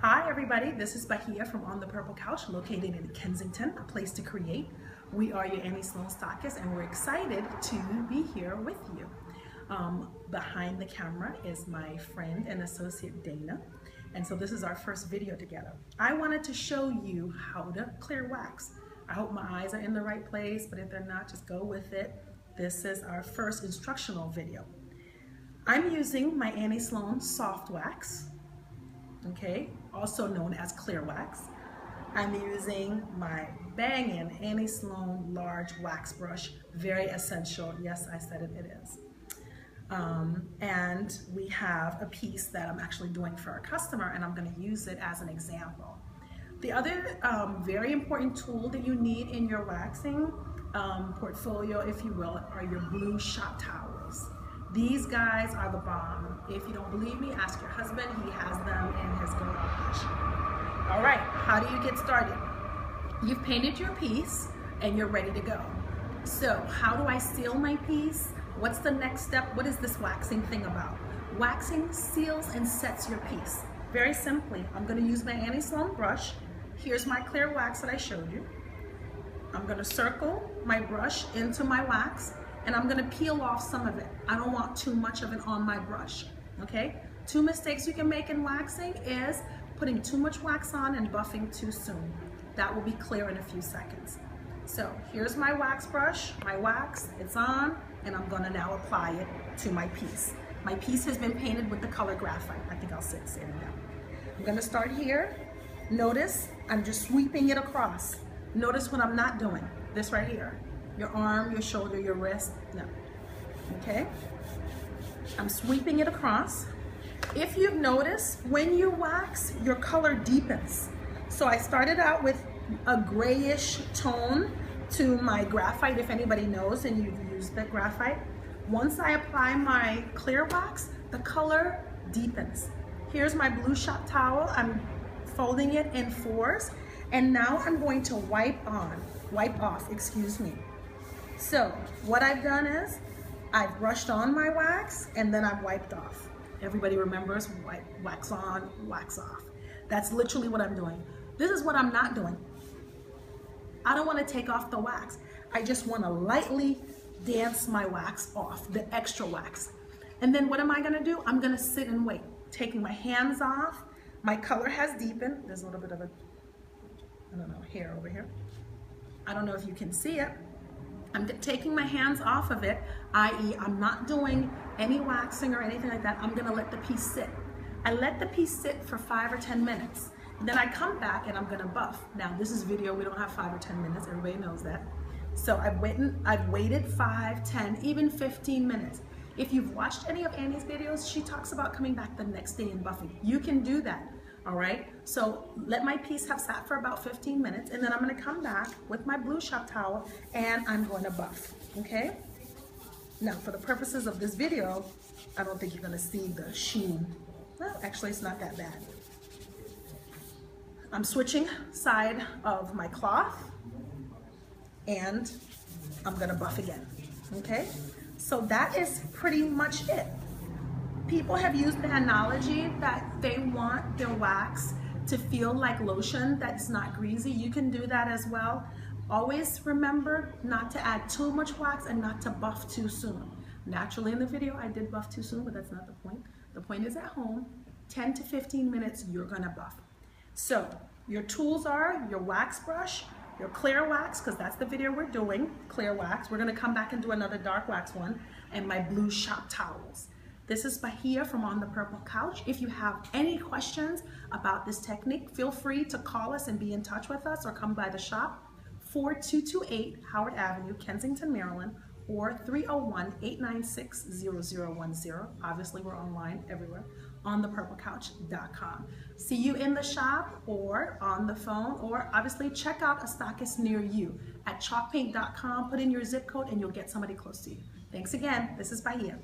Hi everybody, this is Bahia from On the Purple Couch, located in Kensington, a place to create. We are your Annie Sloan stockists and we're excited to be here with you. Behind the camera is my friend and associate Dana, and so this is our first video together. I wanted to show you how to clear wax. I hope my eyes are in the right place, but if they're not, just go with it. This is our first instructional video. I'm using my Annie Sloan soft wax, okay, also known as clear wax. I'm using my banging Annie Sloan large wax brush, very essential. Yes, I said it, it is. And we have a piece that I'm actually doing for a customer, and I'm going to use it as an example. The other very important tool that you need in your waxing portfolio, if you will, are your blue shop towels. These guys are the bomb. If you don't believe me, ask your husband. He has them in his garage. All right, how do you get started? You've painted your piece and you're ready to go. So how do I seal my piece? What's the next step? What is this waxing thing about? Waxing seals and sets your piece. Very simply, I'm going to use my Annie Sloan brush. Here's my clear wax that I showed you. I'm going to circle my brush into my wax, and I'm going to peel off some of it. I don't want too much of it on my brush, okay? Two mistakes you can make in waxing is putting too much wax on and buffing too soon. That will be clear in a few seconds. So here's my wax brush, my wax, it's on, and I'm going to now apply it to my piece. My piece has been painted with the color graphite. I think I'll sit it down. I'm going to start here. Notice I'm just sweeping it across. Notice what I'm not doing. This right here. Your arm, your shoulder, your wrist, no. Okay? I'm sweeping it across. If you've noticed, when you wax, your color deepens. So I started out with a grayish tone to my graphite, if anybody knows and you've used the graphite. Once I apply my clear wax, the color deepens. Here's my blue shop towel. I'm folding it in fours, and now I'm going to wipe off, excuse me. So what I've done is I've brushed on my wax and then I've wiped off. Everybody remembers wax on, wax off. That's literally what I'm doing. This is what I'm not doing. I don't want to take off the wax. I just want to lightly dance my wax off, the extra wax. And then what am I going to do? I'm going to sit and wait, taking my hands off. My color has deepened. There's a little bit of a, I don't know, hair over here. I don't know if you can see it. I'm taking my hands off of it, i.e. I'm not doing any waxing or anything like that. I'm gonna let the piece sit. I let the piece sit for 5 or 10 minutes. Then I come back and I'm gonna buff. Now this is video, we don't have 5 or 10 minutes, everybody knows that. So I've waited 5, 10, even 15 minutes. If you've watched any of Annie's videos, she talks about coming back the next day and buffing. You can do that. All right, so let my piece have sat for about 15 minutes, and then I'm going to come back with my blue shop towel and I'm going to buff, okay? Now, for the purposes of this video, I don't think you're going to see the sheen. Well, actually, it's not that bad. I'm switching side of my cloth, and I'm going to buff again, okay? So that is pretty much it. People have used the analogy that they want their wax to feel like lotion that's not greasy. You can do that as well. Always remember not to add too much wax and not to buff too soon. Naturally in the video I did buff too soon, but that's not the point. The point is at home, 10 to 15 minutes you're gonna buff. So your tools are your wax brush, your clear wax, because that's the video we're doing, clear wax. We're gonna come back and do another dark wax one, and my blue shop towels. This is Bahia from On the Purple Couch. If you have any questions about this technique, feel free to call us and be in touch with us, or come by the shop, 4228 Howard Avenue, Kensington, Maryland, or 301-896-0010. Obviously, we're online everywhere, onthepurplecouch.com. See you in the shop or on the phone, or obviously check out a stockist near you at chalkpaint.com. Put in your zip code and you'll get somebody close to you. Thanks again. This is Bahia.